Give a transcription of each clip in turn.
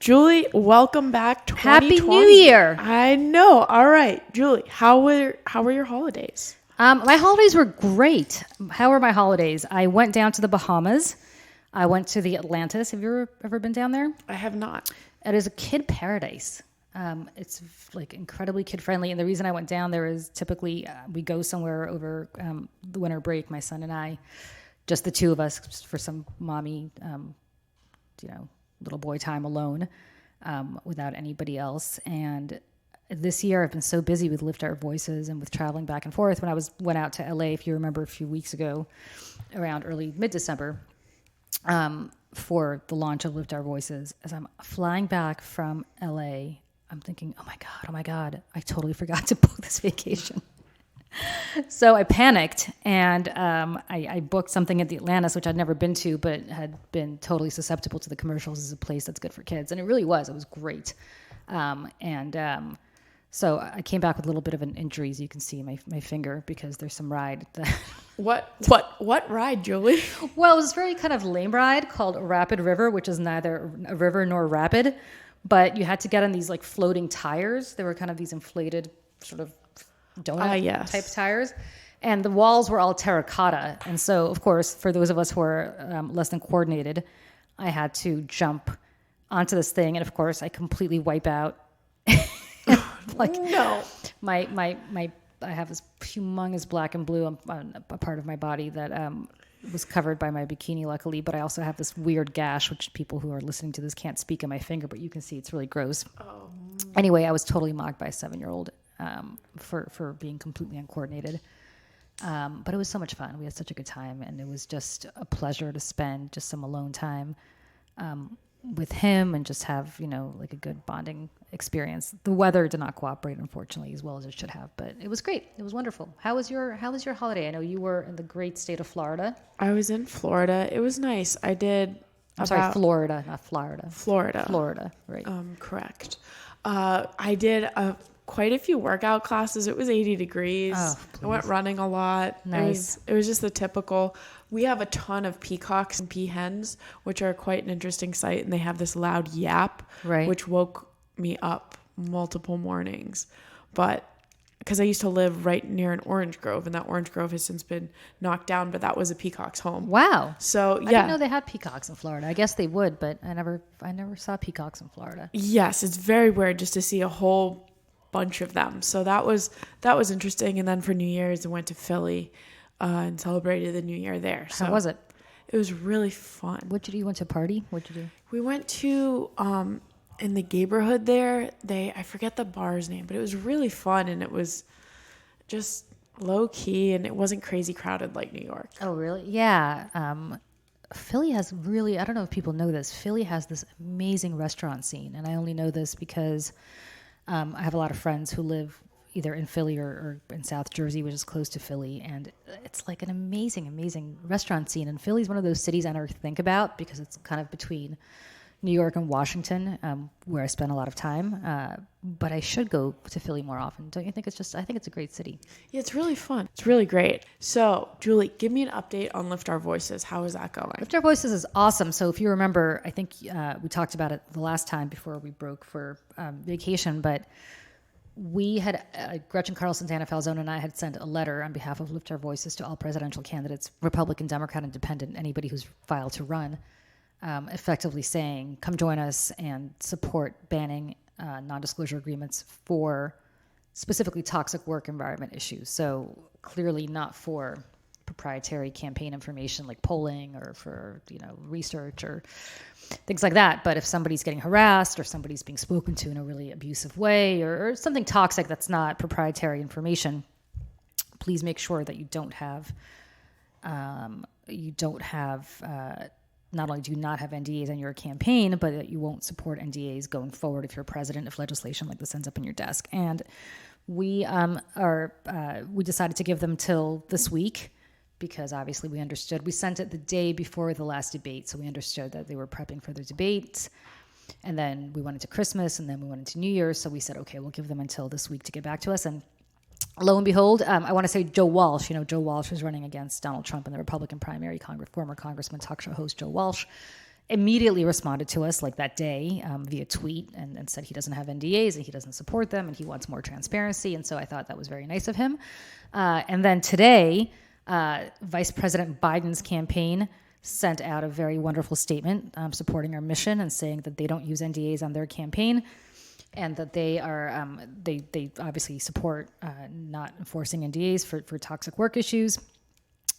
Julie, welcome back. Happy New Year. I know. All right, Julie, how were your holidays? My holidays were great. How were my holidays? I went down to the Bahamas. I went to the Atlantis. Have you ever been down there? I have not. It is a kid paradise. It's like incredibly kid friendly. And the reason I went down there is typically we go somewhere over the winter break, my son and I, just the two of us for some mommy, little boy time alone without anybody else. And this year I've been so busy with Lift Our Voices and with traveling back and forth. When I went out to LA, if you remember a few weeks ago, around early mid-December, for the launch of Lift Our Voices, as I'm flying back from LA, I'm thinking, oh my God, I totally forgot to book this vacation. So I panicked and I booked something at the Atlantis, which I'd never been to, but had been totally susceptible to the commercials as a place that's good for kids. And it really was. It was great. So I came back with a little bit of an injury, as you can see my finger, because there's some ride. What ride, Julie? Well, it was a very kind of lame ride called Rapid River, which is neither a river nor rapid, but you had to get on these like floating tires. They were kind of these inflated sort of donut type tires, and the walls were all terracotta. And so, of course, for those of us who are less than coordinated, I had to jump onto this thing, and of course, I completely wipe out. No, I have this humongous black and blue on a part of my body that was covered by my bikini, luckily. But I also have this weird gash, which people who are listening to this can't speak on my finger, but you can see it's really gross. Oh. Anyway, I was totally mocked by a 7-year-old. For being completely uncoordinated. But it was so much fun. We had such a good time, and it was just a pleasure to spend just some alone time with him and just have, like a good bonding experience. The weather did not cooperate, unfortunately, as well as it should have, but it was great. It was wonderful. How was your holiday? I know you were in the great state of Florida. I was in Florida. It was nice. I did. Sorry, Florida, not Florida. Florida, right. Correct. I did quite a few workout classes. It was 80 degrees. Oh, I went running a lot. Nice. It was just the typical. We have a ton of peacocks and peahens, which are quite an interesting sight, and they have this loud yap, right, which woke me up multiple mornings. But because I used to live right near an orange grove, and that orange grove has since been knocked down, but that was a peacock's home. Wow. So yeah. I didn't know they had peacocks in Florida. I guess they would, but I never saw peacocks in Florida. Yes, it's very weird just to see a whole bunch of them. So that was interesting. And then for New Year's, I went to Philly and celebrated the New Year there. So how was it? It was really fun. You went to a party? What'd you do? We went to in the neighborhood there. I forget the bar's name, but it was really fun, and it was just low key, and it wasn't crazy crowded like New York. Oh, really? Yeah. Philly has really, I don't know if people know this, Philly has this amazing restaurant scene, and I only know this because I have a lot of friends who live either in Philly or in South Jersey, which is close to Philly, and it's like an amazing, amazing restaurant scene. And Philly's one of those cities I never think about because it's kind of between New York and Washington, where I spend a lot of time. But I should go to Philly more often. Don't you think I think it's a great city. Yeah, it's really fun. It's really great. So, Julie, give me an update on Lift Our Voices. How is that going? Lift Our Voices is awesome. So if you remember, I think we talked about it the last time before we broke for vacation, but we had, Gretchen Carlson, Dana Falzone, and I had sent a letter on behalf of Lift Our Voices to all presidential candidates, Republican, Democrat, Independent, anybody who's filed to run, effectively saying, come join us and support banning non-disclosure agreements for specifically toxic work environment issues. So clearly not for proprietary campaign information like polling or for, research or things like that. But if somebody's getting harassed or somebody's being spoken to in a really abusive way or something toxic that's not proprietary information, please make sure that you don't have not only do you not have NDAs on your campaign, but that you won't support NDAs going forward if you're president, if legislation like this ends up in your desk. And we we decided to give them till this week because obviously we understood. We sent it the day before the last debate, so we understood that they were prepping for the debates. And then we went into Christmas, and then we went into New Year's, so we said, okay, we'll give them until this week to get back to us. And lo and behold, I want to say Joe Walsh. Joe Walsh was running against Donald Trump in the Republican primary. Former Congressman, talk show host Joe Walsh immediately responded to us like that day via tweet and said he doesn't have NDAs and he doesn't support them and he wants more transparency. And so I thought that was very nice of him. And then today, Vice President Biden's campaign sent out a very wonderful statement supporting our mission and saying that they don't use NDAs on their campaign and that they are they obviously support not enforcing NDAs for toxic work issues,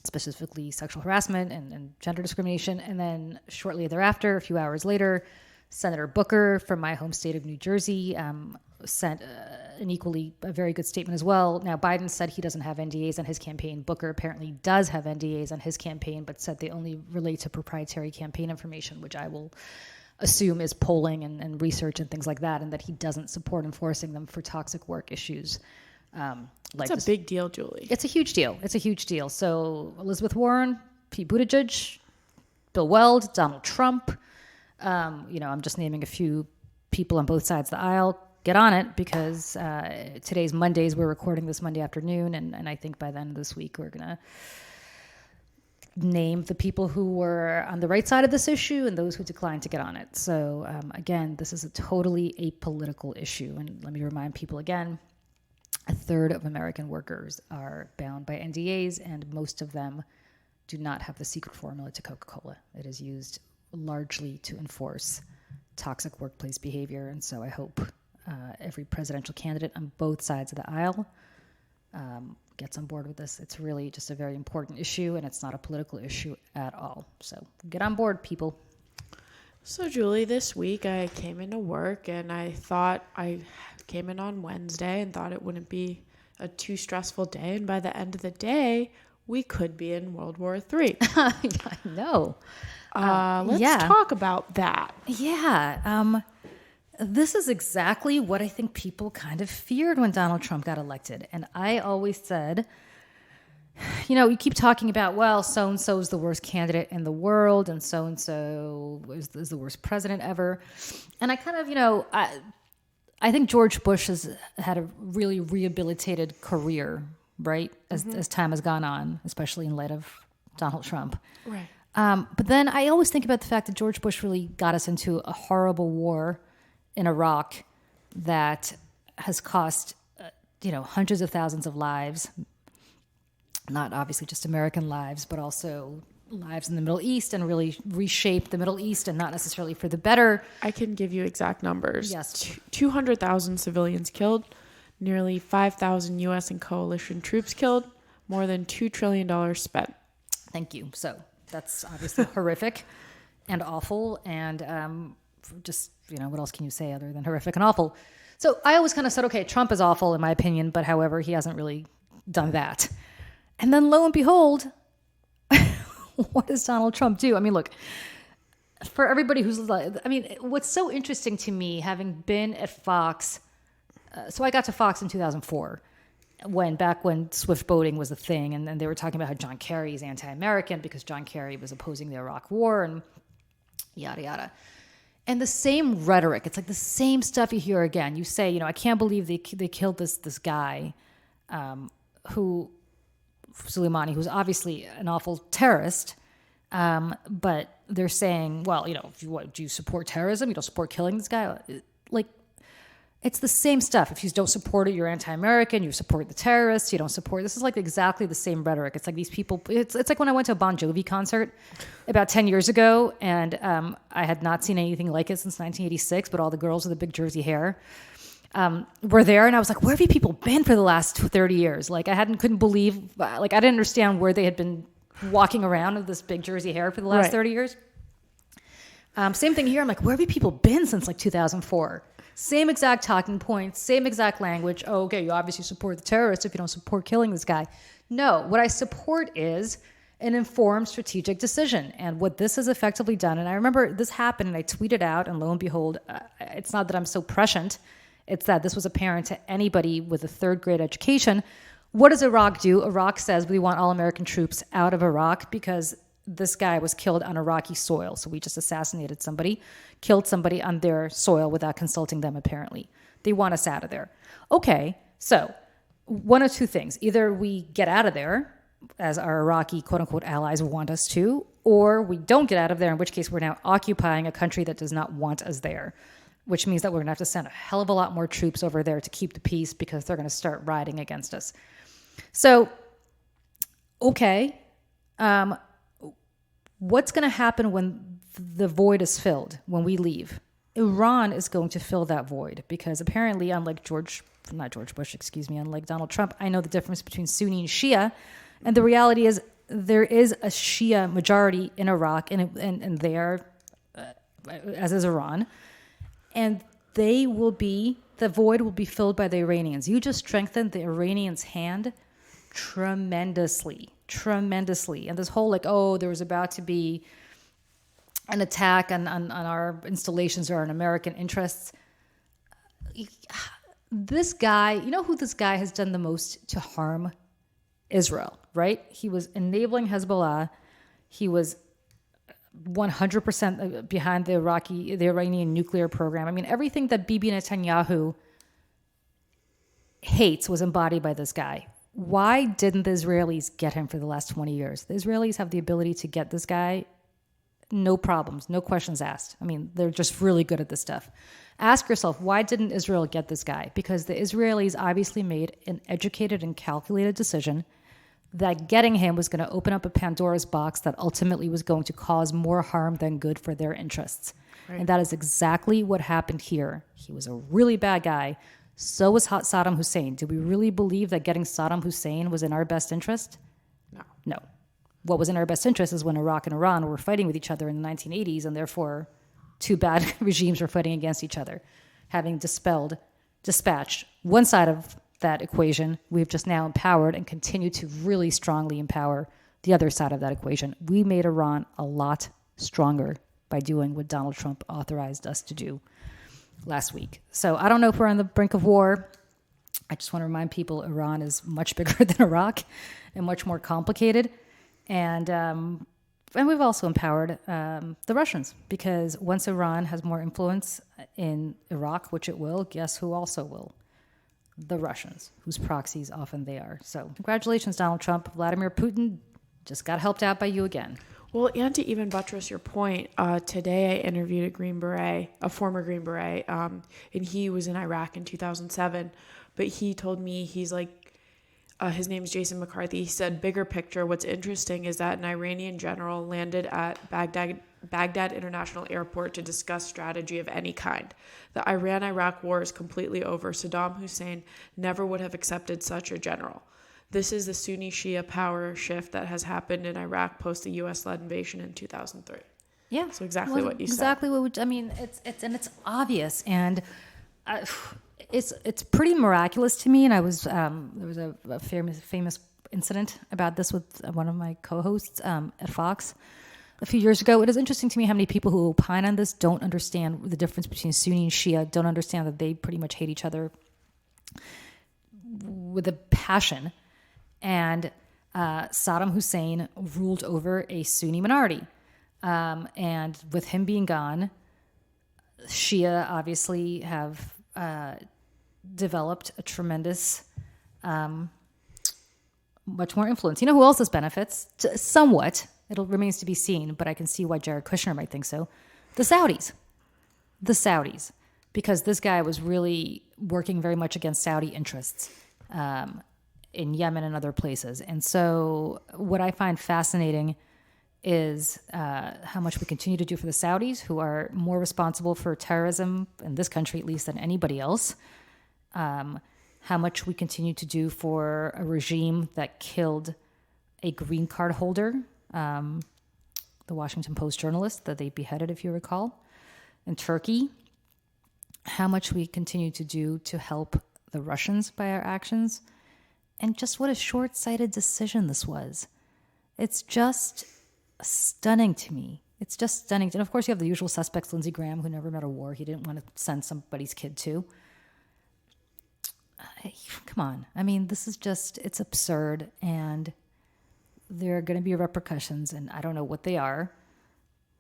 specifically sexual harassment and gender discrimination. And then shortly thereafter, a few hours later, Senator Booker from my home state of New Jersey sent a very good statement as well. Now, Biden said he doesn't have NDAs on his campaign. Booker apparently does have NDAs on his campaign, but said they only relate to proprietary campaign information, which I will assume is polling and research and things like that, and that he doesn't support enforcing them for toxic work issues. It's a big deal, Julie. It's a huge deal. It's a huge deal. So Elizabeth Warren, Pete Buttigieg, Bill Weld, Donald Trump, I'm just naming a few people on both sides of the aisle. Get on it, because today's Mondays. We're recording this Monday afternoon, and I think by the end of this week we're going to name the people who were on the right side of this issue and those who declined to get on it. So again, this is a totally apolitical issue. And let me remind people again, a third of American workers are bound by NDAs, and most of them do not have the secret formula to Coca-Cola. It is used largely to enforce toxic workplace behavior. And so I hope every presidential candidate on both sides of the aisle gets on board with this. It's really just a very important issue, and it's not a political issue at all. So get on board, people. So, Julie, this week I came into work and I came in on Wednesday and thought it wouldn't be a too stressful day. And by the end of the day, we could be in World War III. I know. Let's talk about that. Yeah. This is exactly what I think people kind of feared when Donald Trump got elected. And I always said, you keep talking about, well, so-and-so is the worst candidate in the world, and so-and-so is the worst president ever. And I kind of, I think George Bush has had a really rehabilitated career, right, as time has gone on, especially in light of Donald Trump. Right. But then I always think about the fact that George Bush really got us into a horrible war in Iraq that has cost, hundreds of thousands of lives, not obviously just American lives, but also lives in the Middle East, and really reshaped the Middle East, and not necessarily for the better. I can give you exact numbers. Yes. 200,000 civilians killed, nearly 5,000 U.S. and coalition troops killed, more than $2 trillion spent. Thank you. So that's obviously horrific and awful, and just, what else can you say other than horrific and awful? So I always kind of said, okay, Trump is awful in my opinion, but however, he hasn't really done that. And then lo and behold, what does Donald Trump do? I mean, look, for everybody what's so interesting to me, having been at Fox, so I got to Fox in 2004, back when swift boating was a thing, and they were talking about how John Kerry is anti-American because John Kerry was opposing the Iraq War and yada, yada. And the same rhetoric, it's like the same stuff you hear again. You say, I can't believe they killed this guy Soleimani, who's obviously an awful terrorist, but they're saying, well, do you support terrorism? You don't support killing this guy? Like, it's the same stuff. If you don't support it, you're anti-American. You support the terrorists. You don't support. This is like exactly the same rhetoric. It's like these people. It's like when I went to a Bon Jovi concert about 10 years ago, and I had not seen anything like it since 1986. But all the girls with the big Jersey hair were there, and I was like, where have you people been for the last 30 years? Like, couldn't believe. Like, I didn't understand where they had been walking around with this big Jersey hair for the last 30 years. Same thing here. I'm like, where have you people been since like 2004? Same exact talking points, same exact language. Oh, okay, you obviously support the terrorists if you don't support killing this guy. No, what I support is an informed strategic decision. And what this has effectively done, and I remember this happened and I tweeted out, and lo and behold, it's not that I'm so prescient, it's that this was apparent to anybody with a third grade education. What does Iraq do? Iraq says we want all American troops out of Iraq because this guy was killed on Iraqi soil. So we just assassinated somebody, killed somebody on their soil without consulting them, apparently. They want us out of there. Okay, so one of two things. Either we get out of there, as our Iraqi quote-unquote allies want us to, or we don't get out of there, in which case we're now occupying a country that does not want us there, which means that we're going to have to send a hell of a lot more troops over there to keep the peace because they're going to start riding against us. So, okay, what's going to happen when the void is filled, when we leave? Iran is going to fill that void because apparently, unlike unlike Donald Trump, I know the difference between Sunni and Shia. And the reality is there is a Shia majority in Iraq, and they are, as is Iran, and the void will be filled by the Iranians. You just strengthened the Iranians' hand tremendously. And this whole there was about to be an attack on our installations or on American interests. This guy, you know who this guy has done the most to harm Israel, right? He was enabling Hezbollah. He was 100% behind the Iranian nuclear program. I mean, everything that Bibi Netanyahu hates was embodied by this guy. Why didn't the Israelis get him for the last 20 years? The Israelis have the ability to get this guy, no problems, no questions asked. I mean, they're just really good at this stuff. Ask yourself, why didn't Israel get this guy? Because the Israelis obviously made an educated and calculated decision that getting him was going to open up a Pandora's box that ultimately was going to cause more harm than good for their interests. Right. And that is exactly what happened here. He was a really bad guy. So was Saddam Hussein. Do we really believe that getting Saddam Hussein was in our best interest? No. What was in our best interest is when Iraq and Iran were fighting with each other in the 1980s, and therefore two bad regimes were fighting against each other. Having dispatched one side of that equation, we've just now empowered and continue to really strongly empower the other side of that equation. We made Iran a lot stronger by doing what Donald Trump authorized us to do last week. So I don't know if we're on the brink of war. I just want to remind people Iran is much bigger than Iraq and much more complicated. And we've also empowered the Russians, because once Iran has more influence in Iraq, which it will, guess who also will? The Russians, whose proxies often they are. So congratulations, Donald Trump. Vladimir Putin just got helped out by you again. Well, and to even buttress your point, today I interviewed a Green Beret, a former Green Beret, and he was in Iraq in 2007. But he told me, he's like, his name's Jason McCarthy. He said, bigger picture, what's interesting is that an Iranian general landed at Baghdad International Airport to discuss strategy of any kind. The Iran-Iraq war is completely over. Saddam Hussein never would have accepted such a general. This is the Sunni Shia power shift that has happened in Iraq post the U.S.-led invasion in 2003. Yeah. So exactly what you said. Exactly what I mean. It's obvious, and it's pretty miraculous to me. And I was there was a famous incident about this with one of my co-hosts at Fox a few years ago. It is interesting to me how many people who opine on this don't understand the difference between Sunni and Shia, don't understand that they pretty much hate each other with a passion. And Saddam Hussein ruled over a Sunni minority. And with him being gone, Shia obviously have developed a tremendous, much more influence. You know who else has benefits? Somewhat. It remains to be seen, but I can see why Jared Kushner might think so. The Saudis. Because this guy was really working very much against Saudi interests in Yemen and other places. And so what I find fascinating is how much we continue to do for the Saudis, who are more responsible for terrorism in this country, at least, than anybody else. How much we continue to do for a regime that killed a green card holder, the Washington Post journalist that they beheaded, if you recall, in Turkey. How much we continue to do to help the Russians by our actions. And just what a short-sighted decision this was. It's just stunning to me. It's just stunning. And of course, you have the usual suspects, Lindsey Graham, who never met a war he didn't want to send somebody's kid to. Come on. I mean, this is just, it's absurd. And there are going to be repercussions, and I don't know what they are,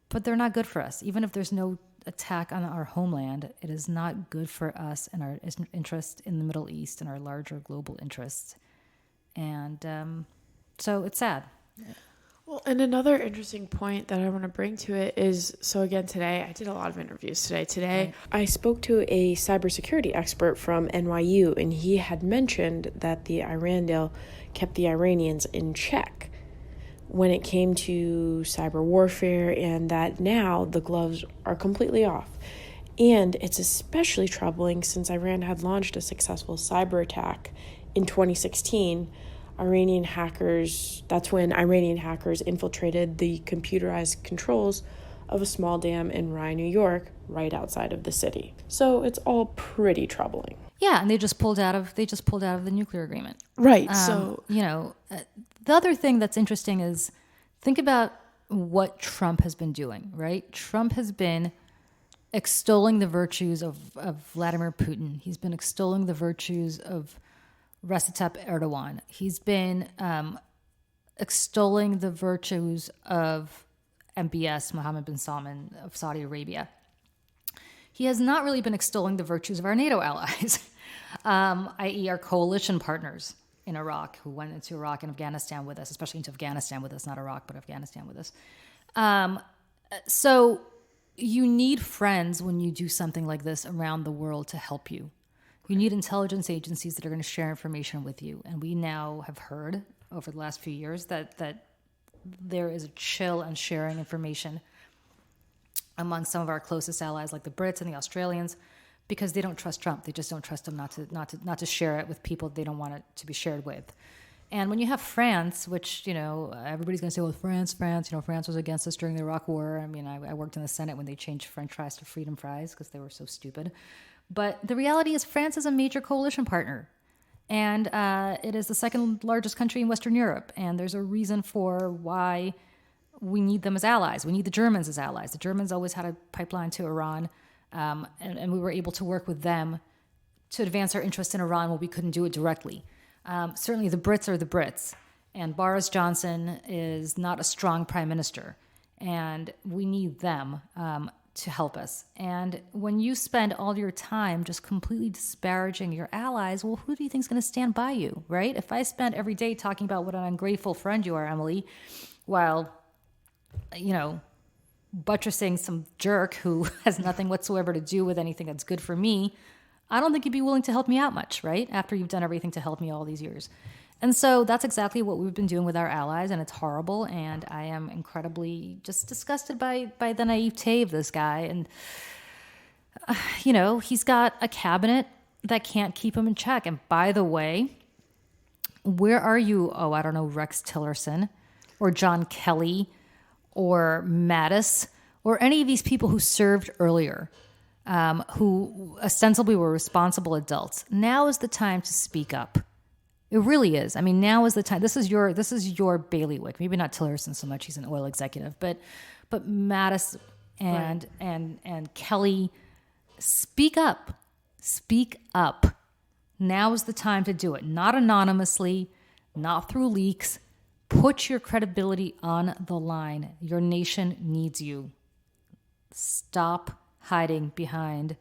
but they're not good for us. Even if there's no attack on our homeland. It is not good for us and our interest in the Middle East and our larger global interests. And so it's sad. Well, and another interesting point that I want to bring to it is, so again, today, I did a lot of interviews today. Right. I spoke to a cybersecurity expert from NYU, and he had mentioned that the Iran deal kept the Iranians in check when it came to cyber warfare, and that now the gloves are completely off. And it's especially troubling since Iran had launched a successful cyber attack in 2016. That's when Iranian hackers infiltrated the computerized controls of a small dam in Rye, New York, right outside of the city. So it's all pretty troubling. Yeah, and they just pulled out of the nuclear agreement. Right. The other thing that's interesting is think about what Trump has been doing, right? Trump has been extolling the virtues of Vladimir Putin. He's been extolling the virtues of Recep Erdogan. He's been extolling the virtues of MBS, Mohammed bin Salman of Saudi Arabia. He has not really been extolling the virtues of our NATO allies, i.e. our coalition partners in Iraq, who went into Iraq and Afghanistan with us, especially into Afghanistan with us, not Iraq, but Afghanistan with us. So you need friends when you do something like this around the world to help you. You need intelligence agencies that are going to share information with you. And we now have heard over the last few years that there is a chill on sharing information among some of our closest allies, like the Brits and the Australians, because they don't trust Trump. They just don't trust him not to share it with people they don't want it to be shared with. And when you have France, which, everybody's going to say, well, France, France was against us during the Iraq War. I mean, I worked in the Senate when they changed French fries to freedom fries because they were so stupid. But the reality is France is a major coalition partner. And it is the second largest country in Western Europe. And there's a reason for why we need them as allies. We need the Germans as allies. The Germans always had a pipeline to Iran. And we were able to work with them to advance our interest in Iran when we couldn't do it directly. Certainly the Brits are the Brits. And Boris Johnson is not a strong prime minister. And we need them to help us. And when you spend all your time just completely disparaging your allies, well, who do you think is going to stand by you, right? If I spend every day talking about what an ungrateful friend you are, Emily, while, buttressing some jerk who has nothing whatsoever to do with anything that's good for me, I don't think you'd be willing to help me out much, right? After you've done everything to help me all these years. And so that's exactly what we've been doing with our allies, and it's horrible. And I am incredibly just disgusted by the naivete of this guy. And, he's got a cabinet that can't keep him in check. And by the way, where are you? Oh, I don't know, Rex Tillerson or John Kelly or Mattis or any of these people who served earlier, who ostensibly were responsible adults. Now is the time to speak up. It really is. I mean, now is the time. This is your bailiwick. Maybe not Tillerson so much; he's an oil executive, but Mattis and right. and Kelly, speak up. Speak up. Now is the time to do it. Not anonymously, not through leaks. Put your credibility on the line. Your nation needs you. Stop hiding behind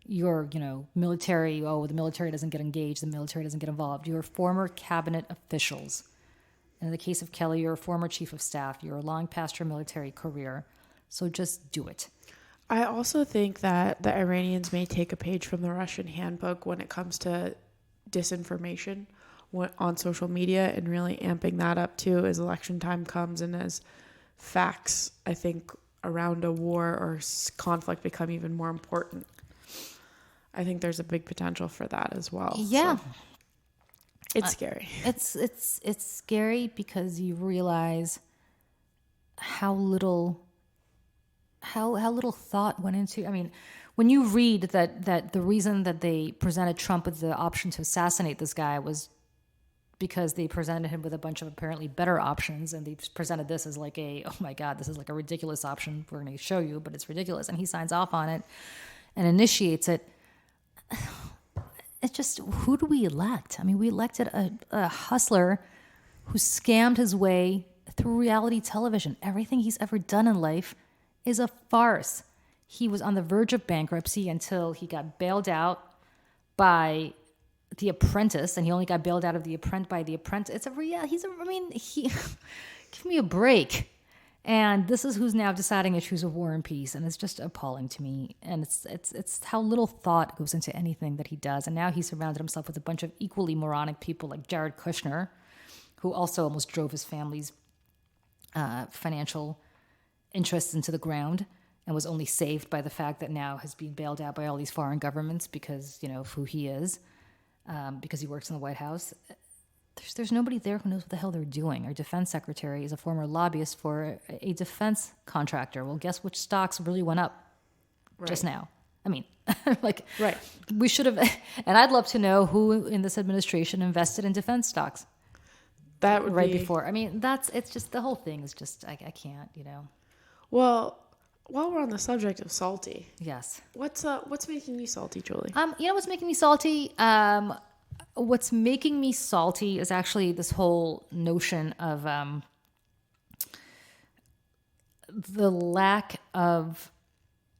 your, military. Oh, the military doesn't get engaged. The military doesn't get involved. You're former cabinet officials. And in the case of Kelly, you're a former chief of staff. You're long past your military career. So just do it. I also think that the Iranians may take a page from the Russian handbook when it comes to disinformation on social media and really amping that up too as election time comes and as facts, I think, around a war or conflict become even more important. I think there's a big potential for that as well. Yeah. So it's scary. It's scary because you realize how little thought went into. I mean, when you read that the reason that they presented Trump with the option to assassinate this guy was because they presented him with a bunch of apparently better options, and they presented this as like oh my God, this is like a ridiculous option we're going to show you, but it's ridiculous, and he signs off on it and initiates it. It's just, who do we elect? I mean, we elected a hustler who scammed his way through reality television. Everything he's ever done in life is a farce. he was on the verge of bankruptcy until he got bailed out by The Apprentice, and he only got bailed out of by The Apprentice. Give me a break. And this is who's now deciding issues of war and peace, and it's just appalling to me. And it's how little thought goes into anything that he does. And now he's surrounded himself with a bunch of equally moronic people like Jared Kushner, who also almost drove his family's financial interests into the ground, and was only saved by the fact that now has been bailed out by all these foreign governments because, of who he is, because he works in the White House. There's nobody there who knows what the hell they're doing. Our defense secretary is a former lobbyist for a defense contractor. Well, guess which stocks really went up just now? I mean, right. We should have, and I'd love to know who in this administration invested in defense stocks. That would be before. I mean, it's just, the whole thing is just, I can't, Well, while we're on the subject of salty. Yes. What's making you salty, Julie? What's making me salty? What's making me salty is actually this whole notion of the lack of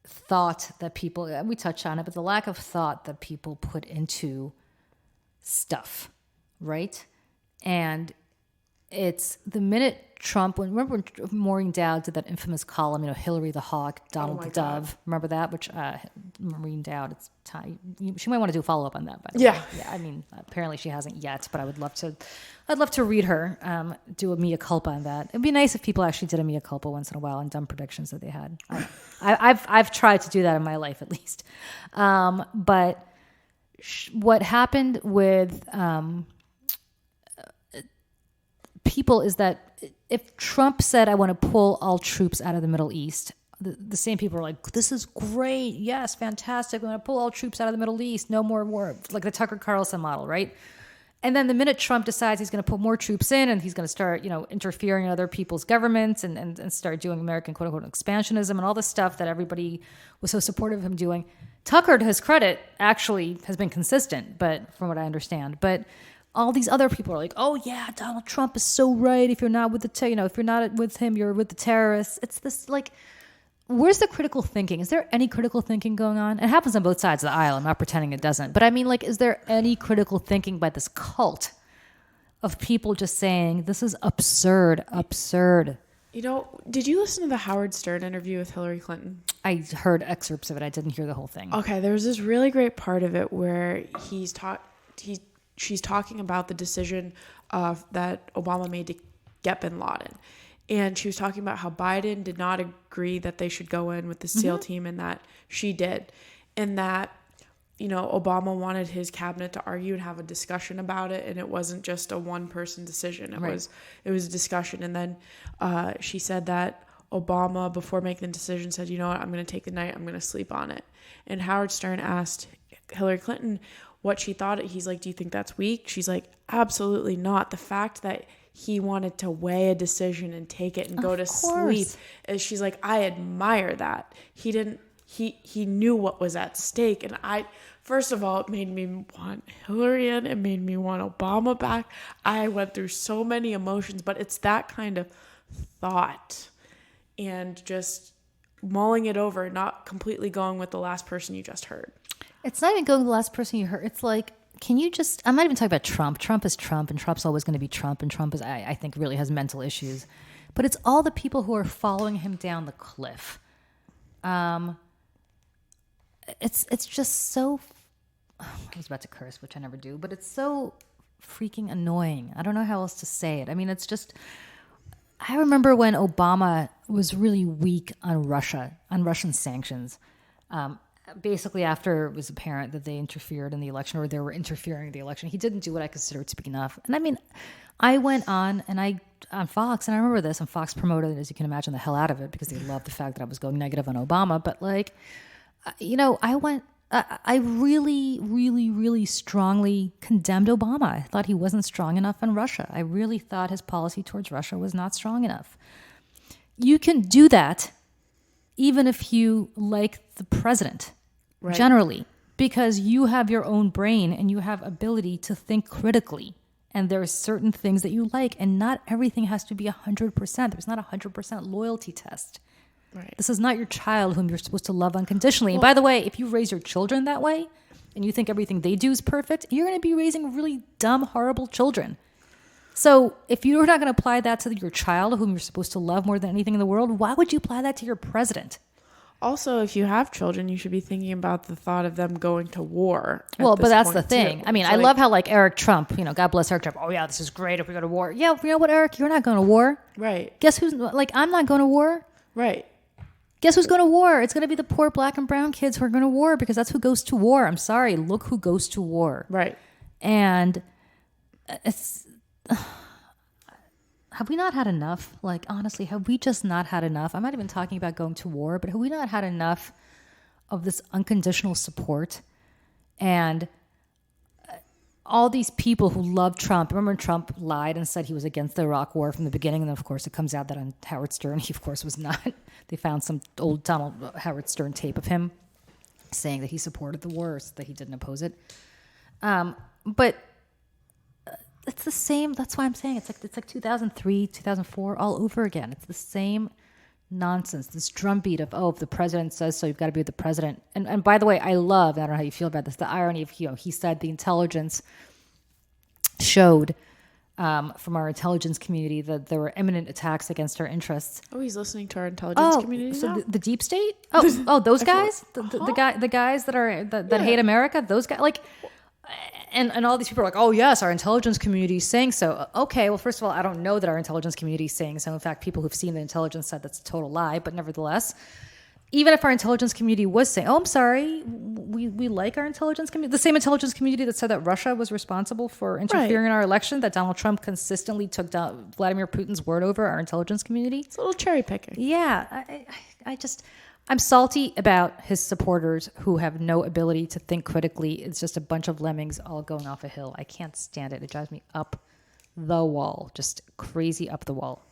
thought that people, we touched on it, but the lack of thought that people put into stuff, right? And it's the minute Trump, remember when Maureen Dowd did that infamous column, Hillary the Hawk, Donald the Dove. God. Remember that? Which Maureen Dowd, it's time. She might want to do a follow up on that. By the way. I mean, apparently she hasn't yet, but I'd love to read her do a mea culpa on that. It'd be nice if people actually did a mea culpa once in a while on dumb predictions that they had. I've tried to do that in my life at least. But what happened with people is that if Trump said, I want to pull all troops out of the Middle East, the same people are like, this is great. Yes, fantastic. We want to pull all troops out of the Middle East. No more war. Like the Tucker Carlson model, right? And then the minute Trump decides he's going to put more troops in and he's going to start, interfering in other people's governments and start doing American quote unquote expansionism and all this stuff that everybody was so supportive of him doing, Tucker, to his credit, actually has been consistent, but from what I understand. But all these other people are like, oh yeah, Donald Trump is so right. If you're not with if you're not with him, you're with the terrorists. It's this where's the critical thinking? Is there any critical thinking going on? It happens on both sides of the aisle. I'm not pretending it doesn't. But I mean, is there any critical thinking by this cult of people just saying, this is absurd? Did you listen to the Howard Stern interview with Hillary Clinton? I heard excerpts of it. I didn't hear the whole thing. Okay, there was this really great part of it where she's talking about the decision that Obama made to get bin Laden. And she was talking about how Biden did not agree that they should go in with the SEAL team and that she did. And that, Obama wanted his cabinet to argue and have a discussion about it. And it wasn't just a one-person decision. It was a discussion. And then she said that Obama, before making the decision, said, you know what, I'm going to take the night. I'm going to sleep on it. And Howard Stern asked Hillary Clinton what she thought. He's like, do you think that's weak? She's like, absolutely not. The fact that he wanted to weigh a decision and take it and go to sleep, and she's like, I admire that. He knew what was at stake. And first of all, it made me want Hillary in. It made me want Obama back. I went through so many emotions, but it's that kind of thought and just mulling it over, not completely going with the last person you just heard. It's not even going to the last person you heard. It's like, can you just, I'm not even talking about Trump. Trump is Trump, and Trump's always going to be Trump, and Trump is, I think, really has mental issues. But it's all the people who are following him down the cliff. It's just so, I was about to curse, which I never do, but it's so freaking annoying. I don't know how else to say it. I mean, it's just, I remember when Obama was really weak on Russian sanctions. Basically, after it was apparent that they interfered in the election, or they were interfering in the election, he didn't do what I consider to be enough. And I mean, I went on Fox, and I remember this, and Fox promoted it, as you can imagine, the hell out of it, because they loved the fact that I was going negative on Obama. But I really, really, really strongly condemned Obama. I thought he wasn't strong enough on Russia. I really thought his policy towards Russia was not strong enough. You can do that even if you like the president, generally, because you have your own brain and you have ability to think critically. And there are certain things that you like, and not everything has to be 100%. There's not a 100% loyalty test. Right. This is not your child whom you're supposed to love unconditionally. And by the way, if you raise your children that way and you think everything they do is perfect, you're going to be raising really dumb, horrible children. So if you're not going to apply that to your child whom you're supposed to love more than anything in the world, why would you apply that to your president? Also, if you have children, you should be thinking about the thought of them going to war. Well, but that's the thing. Too. I mean, I love how like Eric Trump, God bless Eric Trump. Oh yeah, this is great if we go to war. Yeah, you know what, Eric? You're not going to war. Right. Guess who's like, I'm not going to war. Right. Guess who's going to war? It's going to be the poor black and brown kids who are going to war because that's who goes to war. I'm sorry. Look who goes to war. Right. And it's... have we not had enough? Like, honestly, have we just not had enough? I'm not even talking about going to war, but have we not had enough of this unconditional support? And all these people who love Trump. Remember when Trump lied and said he was against the Iraq war from the beginning? And then, of course, it comes out that on Howard Stern, he, of course, was not. They found some old Howard Stern tape of him saying that he supported the war, that he didn't oppose it. But it's the same. That's why I'm saying it's like 2003, 2004, all over again. It's the same nonsense, this drumbeat of, if the president says so, you've got to be with the president. And by the way, I don't know how you feel about this, the irony of, he said the intelligence showed from our intelligence community that there were imminent attacks against our interests. Oh, he's listening to our intelligence community so now? the deep state? Those guys? The guys that hate America? Those guys? Like... And all these people are like, oh, yes, our intelligence community is saying so. Okay, well, first of all, I don't know that our intelligence community is saying so. In fact, people who've seen the intelligence said that's a total lie. But nevertheless, even if our intelligence community was saying, I'm sorry, we like our intelligence community, the same intelligence community that said that Russia was responsible for interfering in our election, that Donald Trump consistently took down Vladimir Putin's word over our intelligence community. It's a little cherry picking. Yeah, I'm salty about his supporters who have no ability to think critically. It's just a bunch of lemmings all going off a hill. I can't stand it. It drives me up the wall, just crazy up the wall.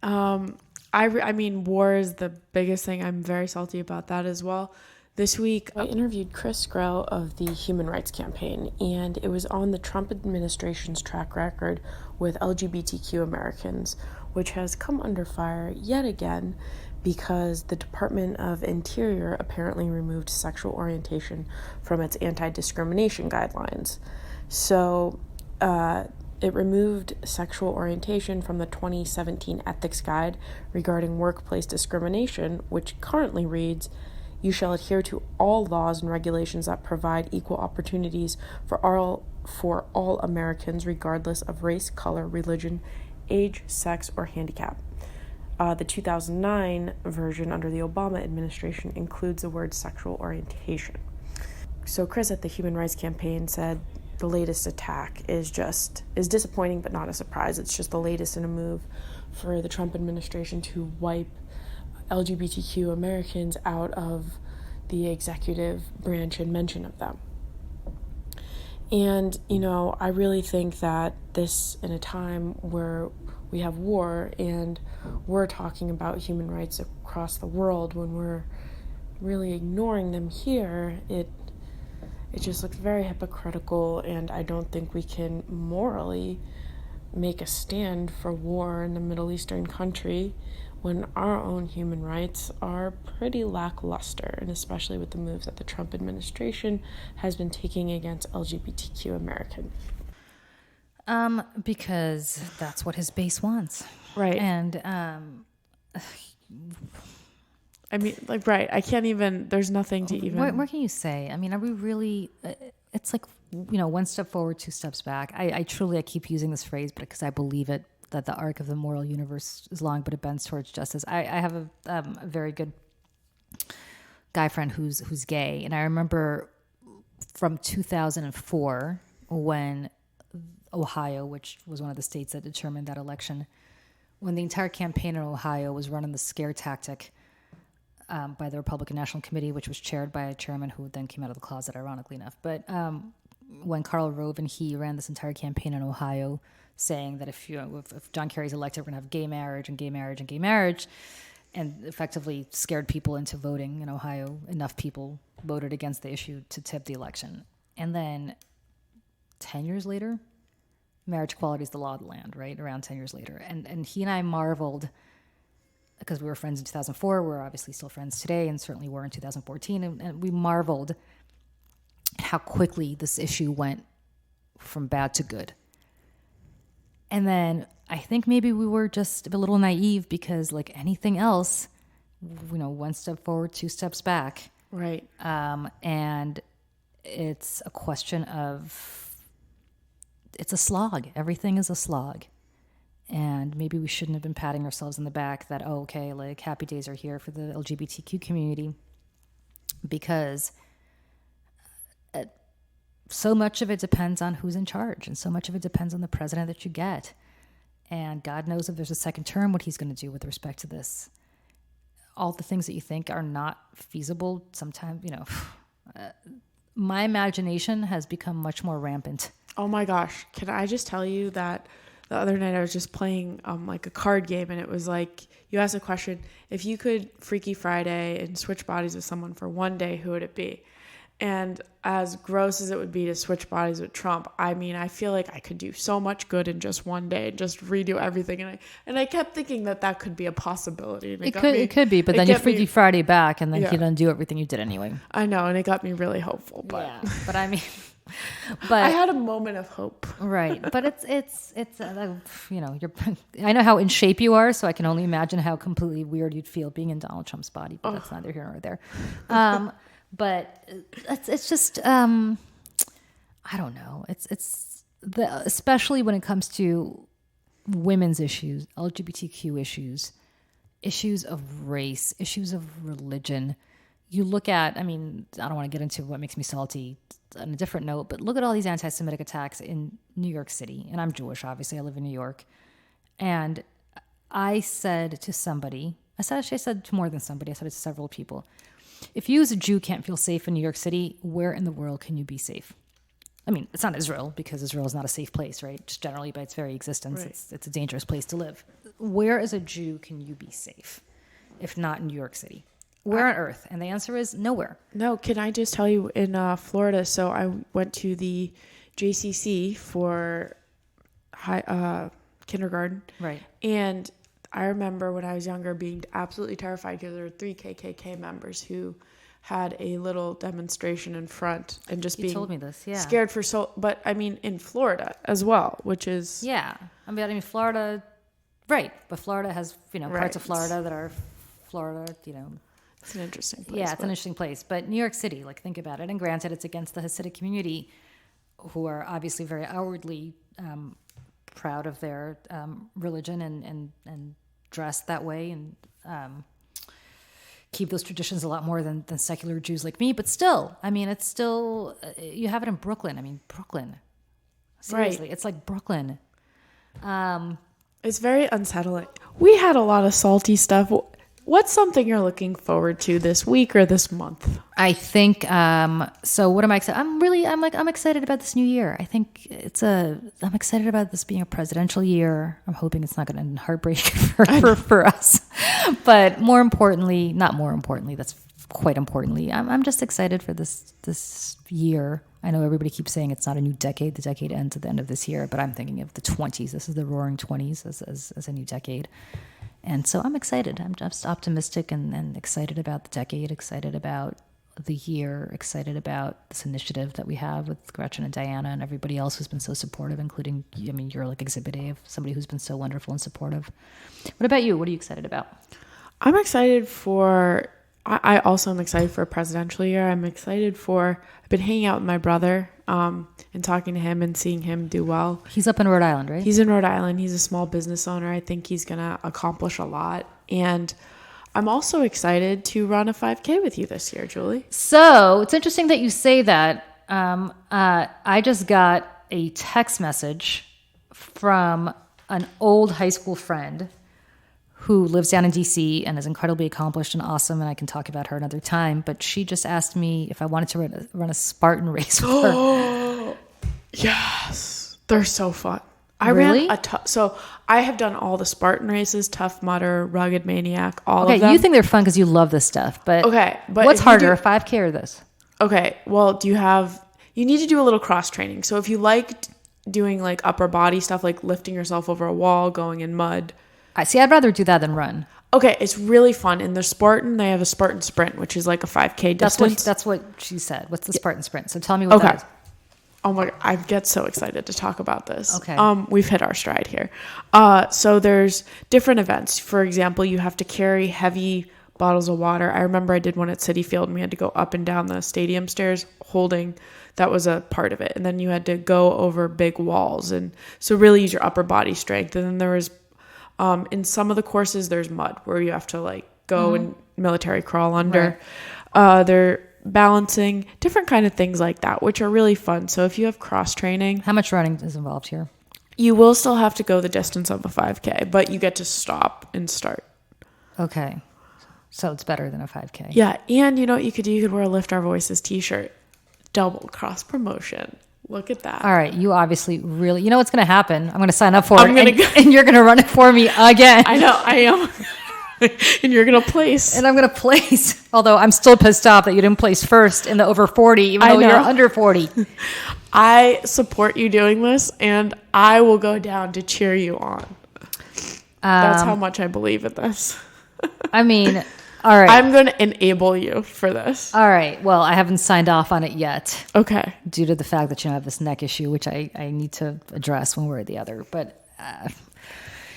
I mean, war is the biggest thing. I'm very salty about that as well. This week, I interviewed Chris Grell of the Human Rights Campaign, and it was on the Trump administration's track record with LGBTQ Americans, which has come under fire yet again because the Department of Interior apparently removed sexual orientation from its anti-discrimination guidelines. So it removed sexual orientation from the 2017 Ethics Guide regarding workplace discrimination, which currently reads, "You shall adhere to all laws and regulations that provide equal opportunities for all Americans, regardless of race, color, religion, age, sex, or handicap." The 2009 version under the Obama administration includes the word sexual orientation. So Chris at the Human Rights Campaign said the latest attack is disappointing but not a surprise. It's just the latest in a move for the Trump administration to wipe LGBTQ Americans out of the executive branch and mention of them. And, I really think that this, in a time where we have war and we're talking about human rights across the world, when we're really ignoring them here, it just looks very hypocritical, and I don't think we can morally make a stand for war in a Middle Eastern country when our own human rights are pretty lackluster, and especially with the moves that the Trump administration has been taking against LGBTQ Americans. Because that's what his base wants. Right. And, I mean, right. I can't even, there's nothing to even. What can you say? I mean, are we really, it's like, one step forward, two steps back. I keep using this phrase, but because I believe it, that the arc of the moral universe is long, but it bends towards justice. I have a very good guy friend who's gay. And I remember from 2004 when Ohio, which was one of the states that determined that election, when the entire campaign in Ohio was run on the scare tactic by the Republican National Committee, which was chaired by a chairman who then came out of the closet, ironically enough. But when Karl Rove and he ran this entire campaign in Ohio, saying that if John Kerry's elected, we're going to have gay marriage and gay marriage and gay marriage, and effectively scared people into voting in Ohio. Enough people voted against the issue to tip the election. And then 10 years later, marriage equality is the law of the land, right? Around 10 years later. And he and I marveled because we were friends in 2004. We're obviously still friends today, and certainly were in 2014. And we marveled at how quickly this issue went from bad to good. And then I think maybe we were just a little naive because, like anything else, one step forward, two steps back. Right. And it's a question of, it's a slog. Everything is a slog. And maybe we shouldn't have been patting ourselves in the back that, oh, okay, like happy days are here for the LGBTQ community, because so much of it depends on who's in charge, and so much of it depends on the president that you get. And God knows if there's a second term, what he's going to do with respect to this. All the things that you think are not feasible, sometimes, my imagination has become much more rampant. Oh my gosh. Can I just tell you that the other night I was just playing like a card game, and it was like, you asked a question, if you could Freaky Friday and switch bodies with someone for one day, who would it be? And as gross as it would be to switch bodies with Trump, I mean, I feel like I could do so much good in just one day and just redo everything. And I kept thinking that could be a possibility. And it could be, but then you Freaky Friday back, and then he'd undo everything you did anyoanyway. I know, and it got me really hopeful. But yeah, but I mean, I had a moment of hope. Right, but it's I know how in shape you are, so I can only imagine how completely weird you'd feel being in Donald Trump's body. But that's neither here nor there. But it's just I don't know. Especially when it comes to women's issues, LGBTQ issues of race, issues of religion. You look at, I mean, I don't want to get into what makes me salty on a different note, but look at all these anti-Semitic attacks in New York City. And I'm Jewish, obviously. I live in New York. And I said to somebody, I said to more than somebody, I said it to several people, if you as a Jew can't feel safe in New York City, where in the world can you be safe? I mean, it's not Israel, because Israel is not a safe place, right? Just generally by its very existence, right. It's a dangerous place to live. Where as a Jew can you be safe, if not in New York City? Where on earth? And the answer is nowhere. No, can I just tell you, in Florida, so I went to the JCC for kindergarten. Right. And I remember when I was younger being absolutely terrified because there were 3 KKK members who had a little demonstration in front and just being told me this, yeah. Scared for but I mean in Florida as well, which is... Yeah. I mean Florida, right. But Florida has, parts of Florida that are Florida, It's an interesting place. Yeah, it's an interesting place. But New York City, like, think about it. And granted, it's against the Hasidic community, who are obviously very outwardly proud of their religion and dress that way and keep those traditions a lot more than secular Jews like me. But still, I mean, it's still, you have it in Brooklyn. I mean, Brooklyn. Seriously, right. It's like Brooklyn. It's very unsettling. We had a lot of salty stuff. What's something you're looking forward to this week or this month? I think, so what am I excited? I'm excited about this new year. I think I'm excited about this being a presidential year. I'm hoping it's not going to end in heartbreak for us. But not more importantly, that's quite importantly, I'm just excited for this year. I know everybody keeps saying it's not a new decade. The decade ends at the end of this year, but I'm thinking of the 20s. This is the roaring 20s as a new decade. And so I'm excited. I'm just optimistic and excited about the decade, excited about the year, excited about this initiative that we have with Gretchen and Diana and everybody else who's been so supportive, including, you're like Exhibit A of somebody who's been so wonderful and supportive. What about you? What are you excited about? I'm excited I also am excited for a presidential year. I've been hanging out with my brother and talking to him and seeing him do well. He's up in Rhode Island, right? He's in Rhode Island. He's a small business owner. I think he's going to accomplish a lot. And I'm also excited to run a 5K with you this year, Julie. So it's interesting that you say that. I just got a text message from an old high school friend who lives down in DC and is incredibly accomplished and awesome, and I can talk about her another time, but she just asked me if I wanted to run a Spartan race with her. Oh, yes. They're so fun. Really? So I have done all the Spartan races, Tough Mudder, Rugged Maniac, all of them. Okay, you think they're fun because you love this stuff, but what's harder, a 5K or this? Okay, well, you need to do a little cross training. So if you like doing like upper body stuff, like lifting yourself over a wall, going in mud. I'd rather do that than run. Okay, it's really fun. In the Spartan, they have a Spartan sprint, which is like a 5K distance. That's what she said. What's the Spartan sprint? So tell me what that is. Oh my, I get so excited to talk about this. Okay. We've hit our stride here. So there's different events. For example, you have to carry heavy bottles of water. I remember I did one at Citi Field and we had to go up and down the stadium stairs holding, that was a part of it. And then you had to go over big walls. And so really use your upper body strength. And then there was, in some of the courses, there's mud where you have to like go and military crawl under. Right. They're balancing, different kind of things like that, which are really fun. So if you have cross training. How much running is involved here? You will still have to go the distance of a 5K, but you get to stop and start. Okay. So it's better than a 5K. Yeah. And you know what you could do? You could wear a Lift Our Voices t-shirt. Double cross promotion. Look at that. All right. You obviously really, you know what's going to happen? I'm going to sign up for it and you're going to run it for me again. I know. I am. And you're going to place. And I'm going to place. Although I'm still pissed off that you didn't place first in the over 40, even though you're under 40. I support you doing this, and I will go down to cheer you on. That's how much I believe in this. I mean, all right. I'm going to enable you for this. All right. Well, I haven't signed off on it yet. Okay. Due to the fact that you have this neck issue, which I need to address one way or the other. But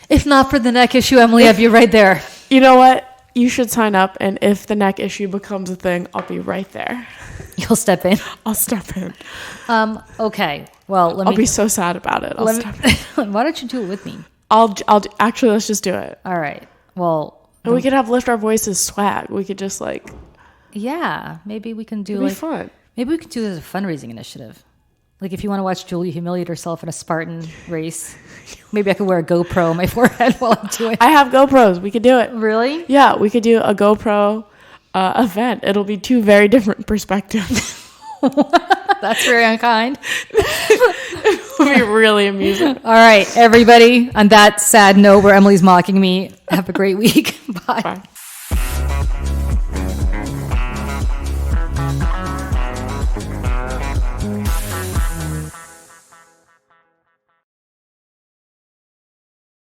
if not for the neck issue, Emily, I'd be right there. You know what? You should sign up, and if the neck issue becomes a thing, I'll be right there. You'll step in? I'll step in. Okay. Well, I'll be so sad about it. I'll step in. Why don't you do it with me? Actually, let's just do it. All right. Well. And we could have Lift Our Voices swag. We could just like. Yeah. Maybe we can do it'd be fun. Maybe we could do it as a fundraising initiative. Like if you want to watch Julie humiliate herself in a Spartan race, maybe I could wear a GoPro on my forehead while I'm doing it. I have GoPros. We could do it. Really? Yeah, we could do a GoPro event. It'll be two very different perspectives. That's very unkind. It'll be really amusing. All right, everybody. On that sad note where Emily's mocking me, have a great week. Bye. Bye.